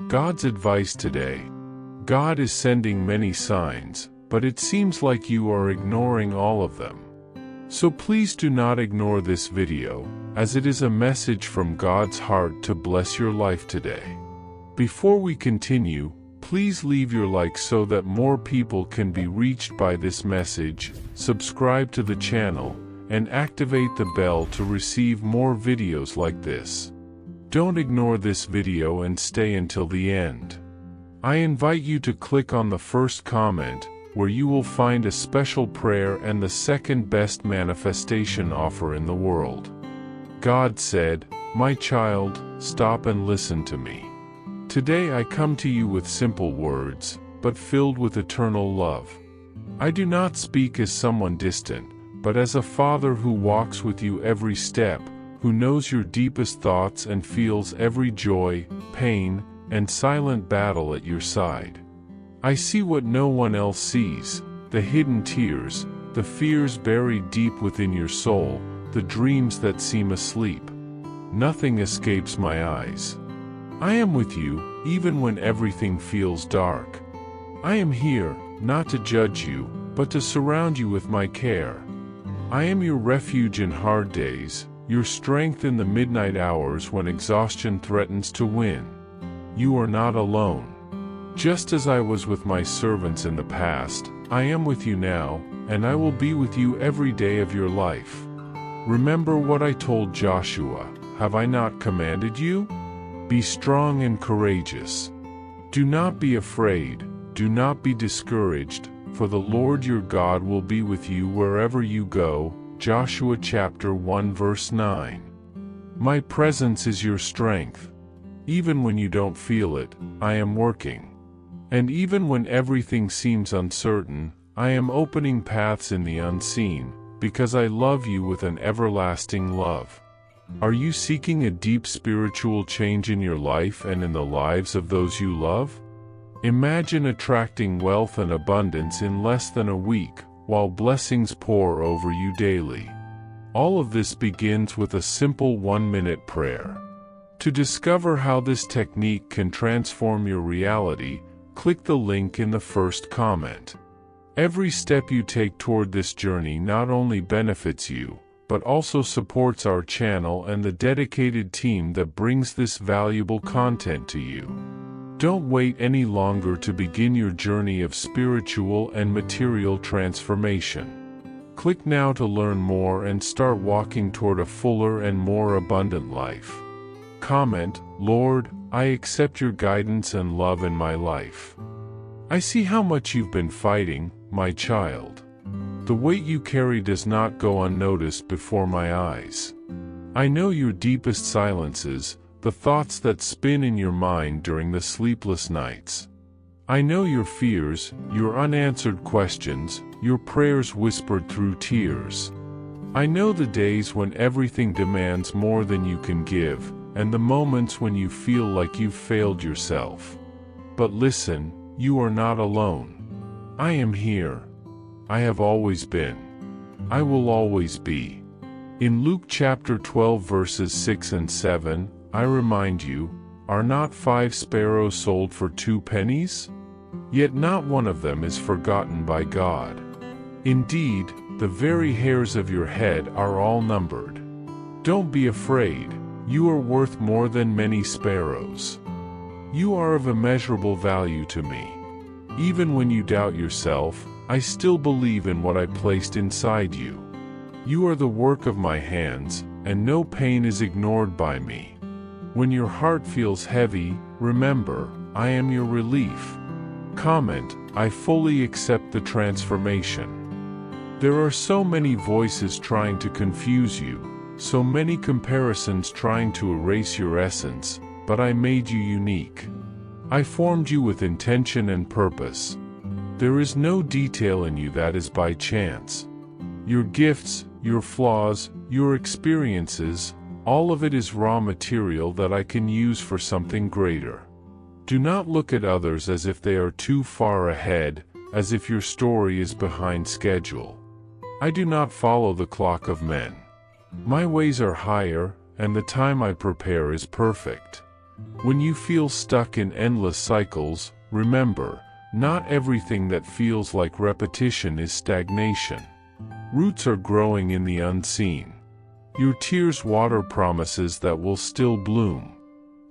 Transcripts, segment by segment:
God's advice today. God is sending many signs, but it seems like you are ignoring all of them. So please do not ignore this video, as it is a message from God's heart to bless your life today. Before we continue, please leave your like so that more people can be reached by this message, subscribe to the channel, and activate the bell to receive more videos like this. Don't ignore this video and stay until the end. I invite you to click on the first comment, where you will find a special prayer and the second best manifestation offer in the world. God said, "My child, stop and listen to me. Today I come to you with simple words, but filled with eternal love. I do not speak as someone distant, but as a father who walks with you every step, who knows your deepest thoughts and feels every joy, pain, and silent battle at your side. I see what no one else sees, the hidden tears, the fears buried deep within your soul, the dreams that seem asleep. Nothing escapes my eyes. I am with you, even when everything feels dark. I am here, not to judge you, but to surround you with my care. I am your refuge in hard days, your strength in the midnight hours when exhaustion threatens to win. You are not alone. Just as I was with my servants in the past, I am with you now, and I will be with you every day of your life. Remember what I told Joshua, have I not commanded you? Be strong and courageous. Do not be afraid, do not be discouraged, for the Lord your God will be with you wherever you go. Joshua chapter 1 verse 9. My presence is your strength. Even when you don't feel it, I am working. And even when everything seems uncertain, I am opening paths in the unseen, because I love you with an everlasting love. Are you seeking a deep spiritual change in your life and in the lives of those you love? Imagine attracting wealth and abundance in less than a week, while blessings pour over you daily. All of this begins with a simple 1-minute prayer. To discover how this technique can transform your reality, click the link in the first comment. Every step you take toward this journey not only benefits you, but also supports our channel and the dedicated team that brings this valuable content to you. Don't wait any longer to begin your journey of spiritual and material transformation. Click now to learn more and start walking toward a fuller and more abundant life. Comment, Lord, I accept your guidance and love in my life. I see how much you've been fighting, my child. The weight you carry does not go unnoticed before my eyes. I know your deepest silences, the thoughts that spin in your mind during the sleepless nights. I know your fears, your unanswered questions, your prayers whispered through tears. I know the days when everything demands more than you can give, and the moments when you feel like you've failed yourself. But listen, you are not alone. I am here. I have always been. I will always be. In Luke chapter 12 verses 6 and 7, I remind you, are not 5 sparrows sold for 2 pennies? Yet not one of them is forgotten by God. Indeed, the very hairs of your head are all numbered. Don't be afraid, you are worth more than many sparrows. You are of immeasurable value to me. Even when you doubt yourself, I still believe in what I placed inside you. You are the work of my hands, and no pain is ignored by me. When your heart feels heavy, remember, I am your relief. Comment, I fully accept the transformation. There are so many voices trying to confuse you, so many comparisons trying to erase your essence, but I made you unique. I formed you with intention and purpose. There is no detail in you that is by chance. Your gifts, your flaws, your experiences, all of it is raw material that I can use for something greater. Do not look at others as if they are too far ahead, as if your story is behind schedule. I do not follow the clock of men. My ways are higher, and the time I prepare is perfect. When you feel stuck in endless cycles, remember, not everything that feels like repetition is stagnation. Roots are growing in the unseen. Your tears water promises that will still bloom.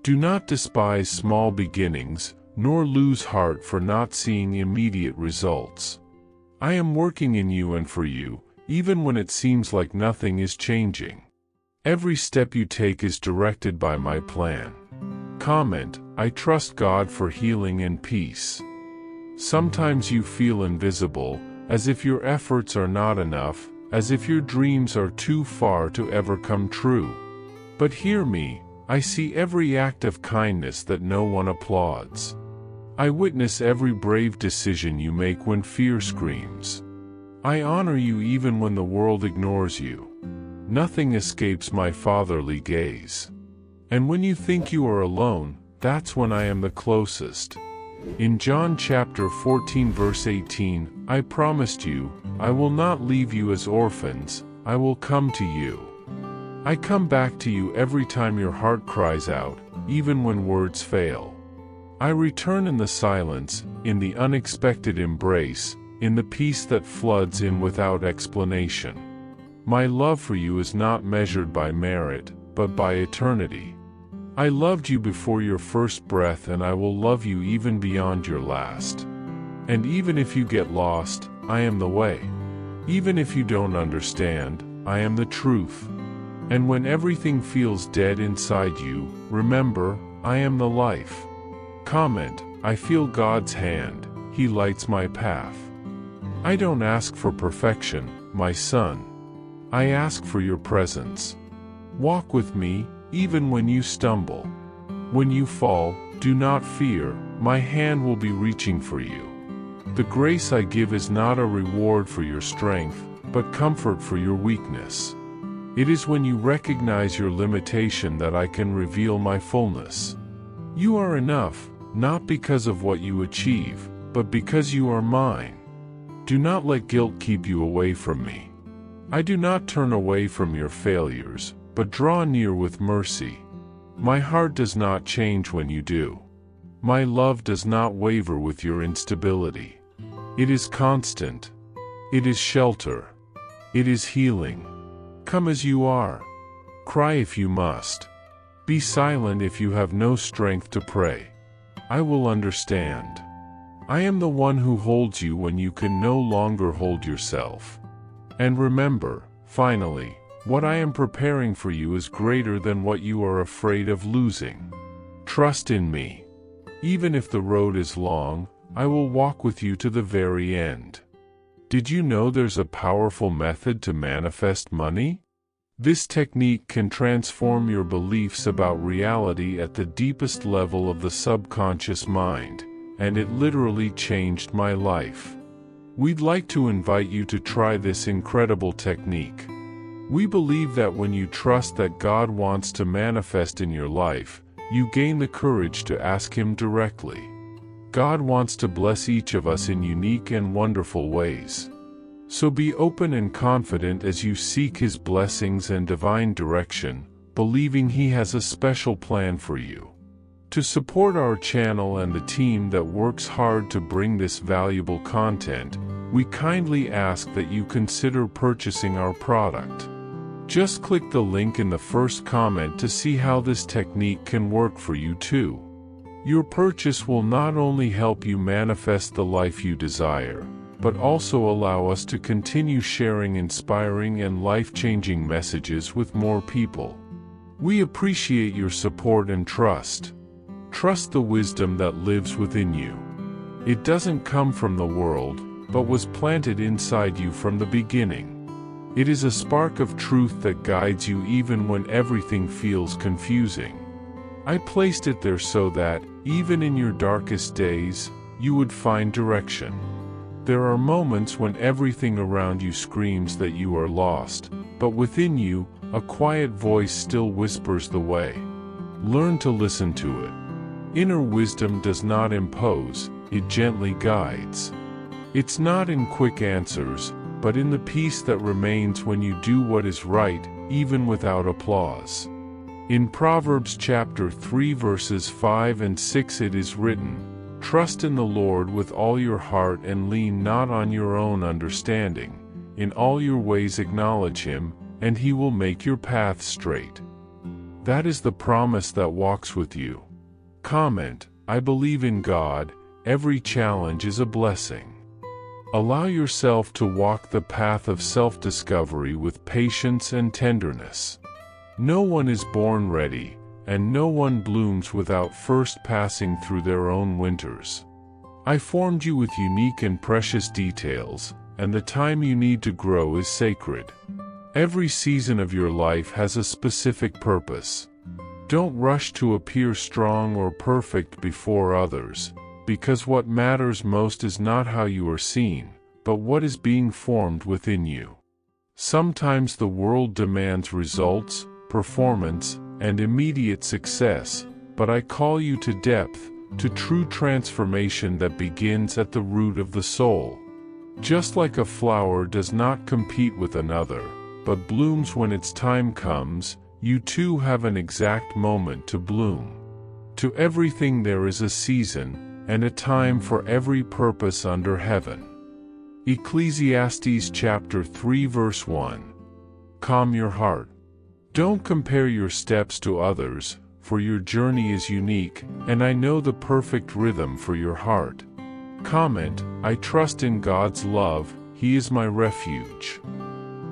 Do not despise small beginnings, nor lose heart for not seeing immediate results. I am working in you and for you, even when it seems like nothing is changing. Every step you take is directed by my plan. Comment, I trust God for healing and peace. Sometimes you feel invisible, as if your efforts are not enough, as if your dreams are too far to ever come true. But hear me, I see every act of kindness that no one applauds. I witness every brave decision you make when fear screams. I honor you even when the world ignores you. Nothing escapes my fatherly gaze. And when you think you are alone, that's when I am the closest. In John chapter 14 verse 18, I promised you, I will not leave you as orphans, I will come to you. I come back to you every time your heart cries out, even when words fail. I return in the silence, in the unexpected embrace, in the peace that floods in without explanation. My love for you is not measured by merit, but by eternity. I loved you before your first breath, and I will love you even beyond your last. And even if you get lost, I am the way. Even if you don't understand, I am the truth. And when everything feels dead inside you, remember, I am the life. Comment, I feel God's hand, He lights my path. I don't ask for perfection, my son. I ask for your presence. Walk with me, even when you stumble. When you fall, do not fear, my hand will be reaching for you. The grace I give is not a reward for your strength, but comfort for your weakness. It is when you recognize your limitation that I can reveal my fullness. You are enough, not because of what you achieve, but because you are mine. Do not let guilt keep you away from me. I do not turn away from your failures, but draw near with mercy. My heart does not change when you do. My love does not waver with your instability. It is constant. It is shelter. It is healing. Come as you are. Cry if you must. Be silent if you have no strength to pray. I will understand. I am the one who holds you when you can no longer hold yourself. And remember, finally, what I am preparing for you is greater than what you are afraid of losing. Trust in me. Even if the road is long, I will walk with you to the very end. Did you know there's a powerful method to manifest money? This technique can transform your beliefs about reality at the deepest level of the subconscious mind, and it literally changed my life. We'd like to invite you to try this incredible technique. We believe that when you trust that God wants to manifest in your life, you gain the courage to ask Him directly. God wants to bless each of us in unique and wonderful ways. So be open and confident as you seek His blessings and divine direction, believing He has a special plan for you. To support our channel and the team that works hard to bring this valuable content, we kindly ask that you consider purchasing our product. Just click the link in the first comment to see how this technique can work for you too. Your purchase will not only help you manifest the life you desire, but also allow us to continue sharing inspiring and life-changing messages with more people. We appreciate your support and trust. Trust the wisdom that lives within you. It doesn't come from the world, but was planted inside you from the beginning. It is a spark of truth that guides you even when everything feels confusing. I placed it there so that, even in your darkest days, you would find direction. There are moments when everything around you screams that you are lost, but within you, a quiet voice still whispers the way. Learn to listen to it. Inner wisdom does not impose, it gently guides. It's not in quick answers, but in the peace that remains when you do what is right, even without applause. In Proverbs chapter 3 verses 5 and 6 it is written, "Trust in the Lord with all your heart and lean not on your own understanding. In all your ways acknowledge Him, and He will make your path straight." That is the promise that walks with you. Comment, I believe in God. Every challenge is a blessing. Allow yourself to walk the path of self-discovery with patience and tenderness. No one is born ready, and no one blooms without first passing through their own winters. I formed you with unique and precious details, and the time you need to grow is sacred. Every season of your life has a specific purpose. Don't rush to appear strong or perfect before others, because what matters most is not how you are seen, but what is being formed within you. Sometimes the world demands results, performance, and immediate success, but I call you to depth, to true transformation that begins at the root of the soul. Just like a flower does not compete with another, but blooms when its time comes, you too have an exact moment to bloom. To everything there is a season, and a time for every purpose under heaven. Ecclesiastes chapter 3 verse 1. Calm your heart. Don't compare your steps to others, for your journey is unique, and I know the perfect rhythm for your heart. Comment, I trust in God's love, He is my refuge.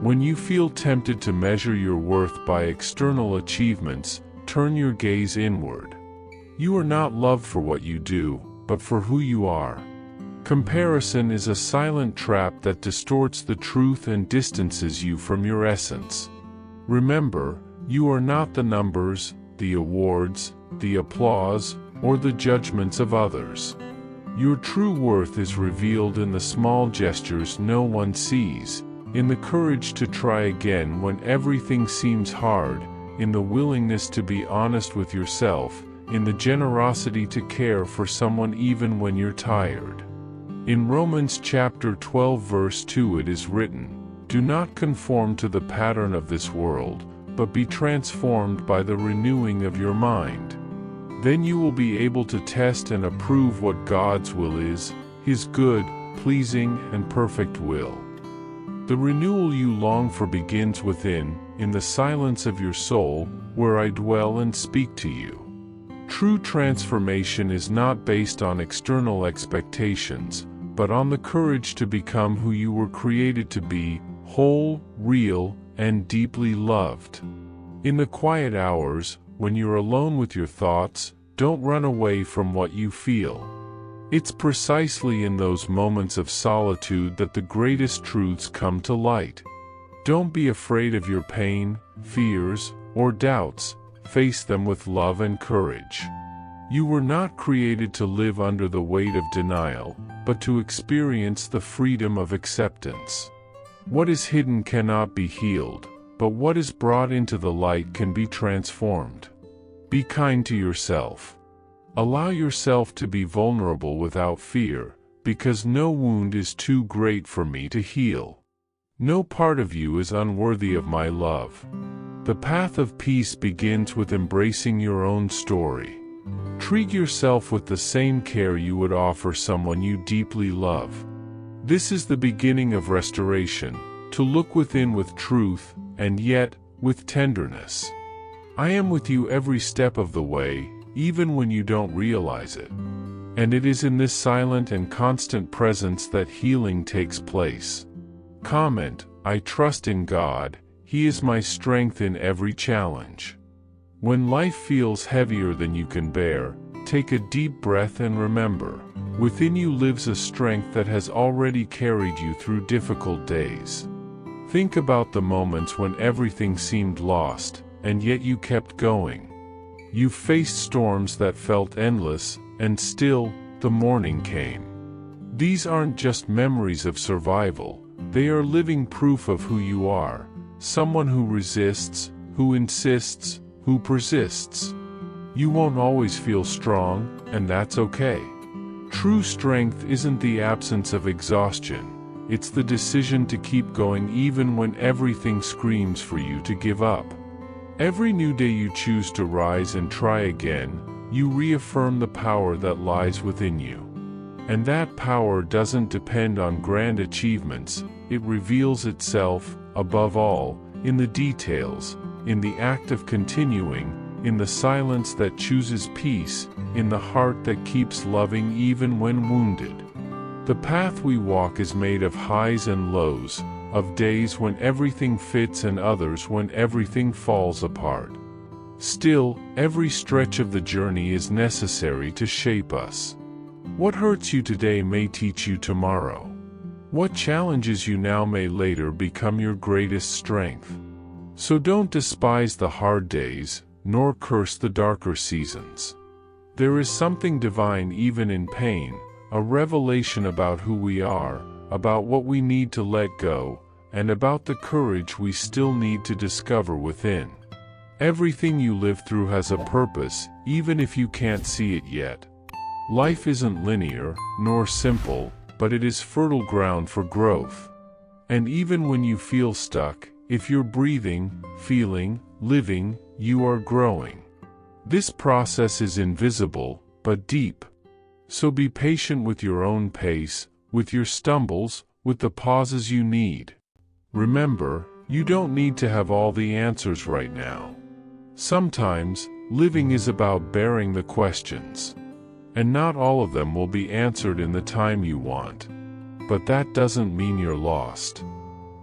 When you feel tempted to measure your worth by external achievements, turn your gaze inward. You are not loved for what you do, but for who you are. Comparison is a silent trap that distorts the truth and distances you from your essence. Remember, you are not the numbers, the awards, the applause, or the judgments of others. Your true worth is revealed in the small gestures no one sees, in the courage to try again when everything seems hard, in the willingness to be honest with yourself, in the generosity to care for someone even when you're tired. In Romans chapter 12 verse 2 it is written, "Do not conform to the pattern of this world, but be transformed by the renewing of your mind. Then you will be able to test and approve what God's will is, His good, pleasing, and perfect will." The renewal you long for begins within, in the silence of your soul, where I dwell and speak to you. True transformation is not based on external expectations, but on the courage to become who you were created to be, whole, real, and deeply loved. In the quiet hours, when you're alone with your thoughts, don't run away from what you feel. It's precisely in those moments of solitude that the greatest truths come to light. Don't be afraid of your pain, fears, or doubts. Face them with love and courage. You were not created to live under the weight of denial, but to experience the freedom of acceptance. What is hidden cannot be healed, but what is brought into the light can be transformed. Be kind to yourself. Allow yourself to be vulnerable without fear, because no wound is too great for me to heal. No part of you is unworthy of my love. The path of peace begins with embracing your own story. Treat yourself with the same care you would offer someone you deeply love. This is the beginning of restoration, to look within with truth, and yet, with tenderness. I am with you every step of the way, even when you don't realize it. And it is in this silent and constant presence that healing takes place. Comment, I trust in God, He is my strength in every challenge. When life feels heavier than you can bear, take a deep breath and remember, within you lives a strength that has already carried you through difficult days. Think about the moments when everything seemed lost, and yet you kept going. You faced storms that felt endless, and still, the morning came. These aren't just memories of survival, they are living proof of who you are, someone who resists, who insists, who persists. You won't always feel strong, and that's okay. True strength isn't the absence of exhaustion, it's the decision to keep going even when everything screams for you to give up. Every new day you choose to rise and try again, you reaffirm the power that lies within you. And that power doesn't depend on grand achievements, it reveals itself, above all, in the details, in the act of continuing, in the silence that chooses peace, in the heart that keeps loving even when wounded. The path we walk is made of highs and lows, of days when everything fits and others when everything falls apart. Still, every stretch of the journey is necessary to shape us. What hurts you today may teach you tomorrow. What challenges you now may later become your greatest strength. So don't despise the hard days, nor curse the darker seasons. There is something divine even in pain, a revelation about who we are, about what we need to let go, and about the courage we still need to discover within. Everything you live through has a purpose, even if you can't see it yet. Life isn't linear, nor simple, but it is fertile ground for growth. And even when you feel stuck, if you're breathing, feeling, living, you are growing. This process is invisible, but deep. So be patient with your own pace, with your stumbles, with the pauses you need. Remember, you don't need to have all the answers right now. Sometimes, living is about bearing the questions. And not all of them will be answered in the time you want. But that doesn't mean you're lost.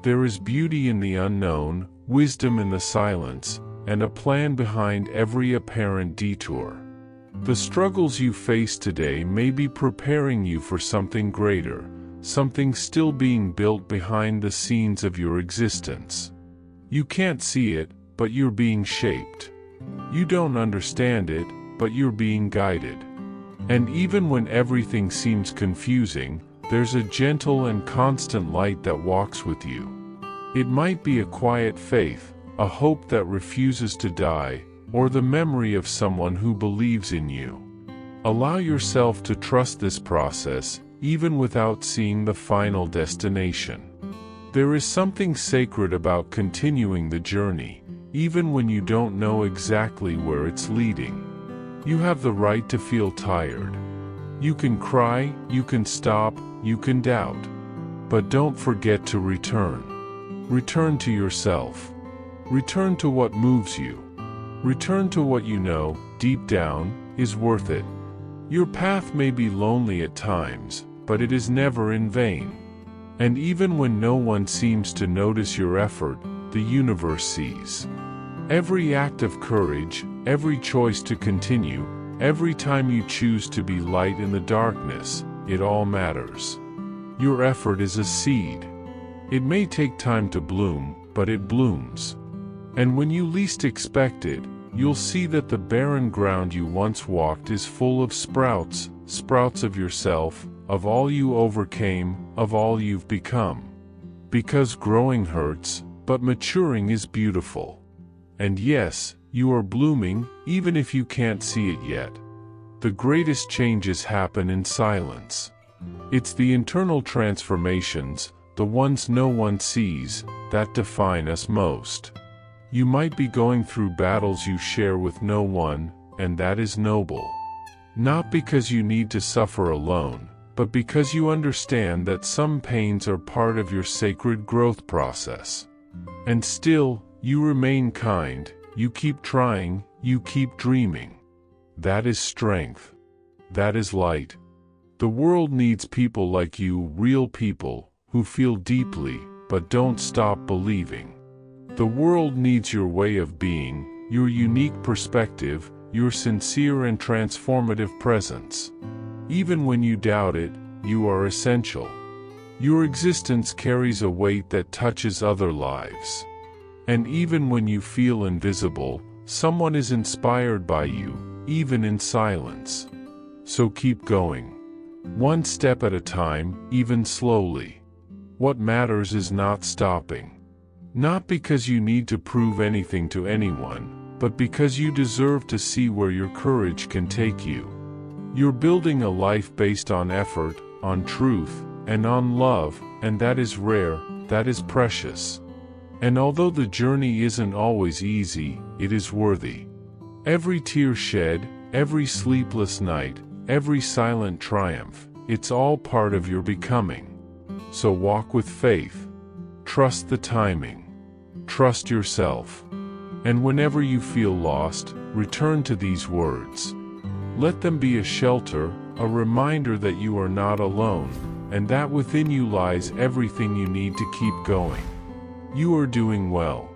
There is beauty in the unknown, wisdom in the silence, and a plan behind every apparent detour. The struggles you face today may be preparing you for something greater, something still being built behind the scenes of your existence. You can't see it, but you're being shaped. You don't understand it, but you're being guided. And even when everything seems confusing, there's a gentle and constant light that walks with you. It might be a quiet faith, a hope that refuses to die, or the memory of someone who believes in you. Allow yourself to trust this process, even without seeing the final destination. There is something sacred about continuing the journey, even when you don't know exactly where it's leading. You have the right to feel tired. You can cry, you can stop, you can doubt. But don't forget to return. Return to yourself. Return to what moves you. Return to what you know, deep down, is worth it. Your path may be lonely at times, but it is never in vain. And even when no one seems to notice your effort, the universe sees. Every act of courage, every choice to continue, every time you choose to be light in the darkness, it all matters. Your effort is a seed. It may take time to bloom, but it blooms. And when you least expect it, you'll see that the barren ground you once walked is full of sprouts, sprouts of yourself, of all you overcame, of all you've become. Because growing hurts, but maturing is beautiful. And yes, you are blooming, even if you can't see it yet. The greatest changes happen in silence. It's the internal transformations, the ones no one sees, that define us most. You might be going through battles you share with no one, and that is noble. Not because you need to suffer alone, but because you understand that some pains are part of your sacred growth process. And still, you remain kind, you keep trying, you keep dreaming. That is strength. That is light. The world needs people like you, real people, who feel deeply, but don't stop believing. The world needs your way of being, your unique perspective, your sincere and transformative presence. Even when you doubt it, you are essential. Your existence carries a weight that touches other lives. And even when you feel invisible, someone is inspired by you, even in silence. So keep going. One step at a time, even slowly. What matters is not stopping. Not because you need to prove anything to anyone, but because you deserve to see where your courage can take you. You're building a life based on effort, on truth, and on love, and that is rare, that is precious. And although the journey isn't always easy, it is worthy. Every tear shed, every sleepless night, every silent triumph, it's all part of your becoming. So walk with faith. Trust the timing. Trust yourself. And whenever you feel lost, return to these words. Let them be a shelter, a reminder that you are not alone, and that within you lies everything you need to keep going. You are doing well.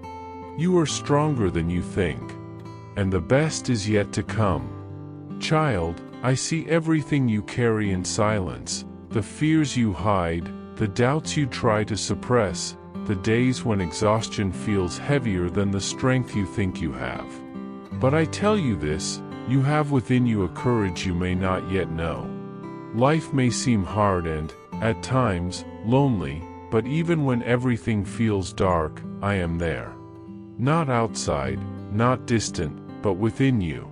You are stronger than you think. And the best is yet to come. Child, I see everything you carry in silence, the fears you hide, the doubts you try to suppress, the days when exhaustion feels heavier than the strength you think you have. But I tell you this, you have within you a courage you may not yet know. Life may seem hard and, at times, lonely, but even when everything feels dark, I am there. Not outside, not distant, but within you.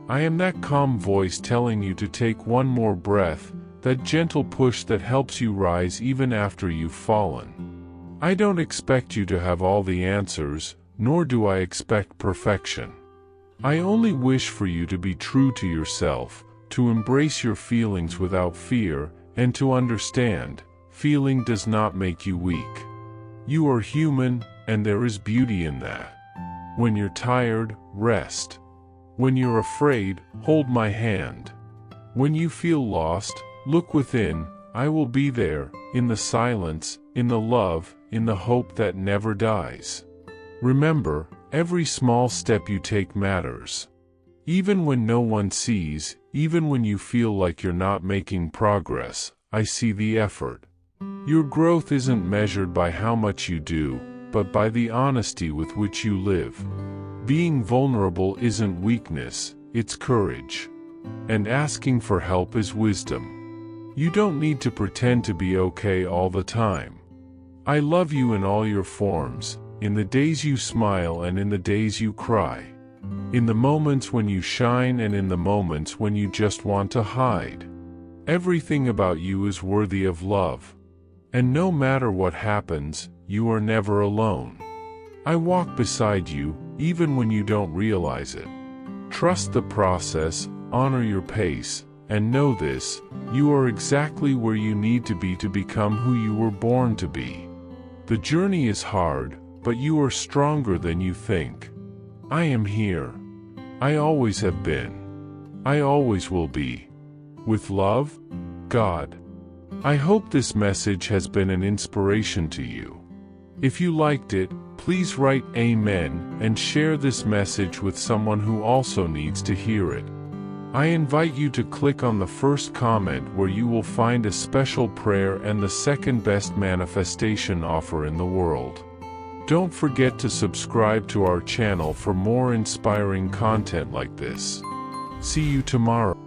I am that calm voice telling you to take one more breath, that gentle push that helps you rise even after you've fallen. I don't expect you to have all the answers, nor do I expect perfection. I only wish for you to be true to yourself, to embrace your feelings without fear, and to understand, feeling does not make you weak. You are human, and there is beauty in that. When you're tired, rest. When you're afraid, hold my hand. When you feel lost, look within, I will be there, in the silence, in the love, in the hope that never dies. Remember, every small step you take matters. Even when no one sees, even when you feel like you're not making progress, I see the effort. Your growth isn't measured by how much you do, but by the honesty with which you live. Being vulnerable isn't weakness, it's courage. And asking for help is wisdom. You don't need to pretend to be okay all the time. I love you in all your forms, in the days you smile and in the days you cry. In the moments when you shine and in the moments when you just want to hide. Everything about you is worthy of love. And no matter what happens, you are never alone. I walk beside you, even when you don't realize it. Trust the process, honor your pace, and know this, you are exactly where you need to be to become who you were born to be. The journey is hard, but you are stronger than you think. I am here. I always have been. I always will be. With love, God. I hope this message has been an inspiration to you. If you liked it, please write Amen and share this message with someone who also needs to hear it. I invite you to click on the first comment where you will find a special prayer and the second best manifestation offer in the world. Don't forget to subscribe to our channel for more inspiring content like this. See you tomorrow.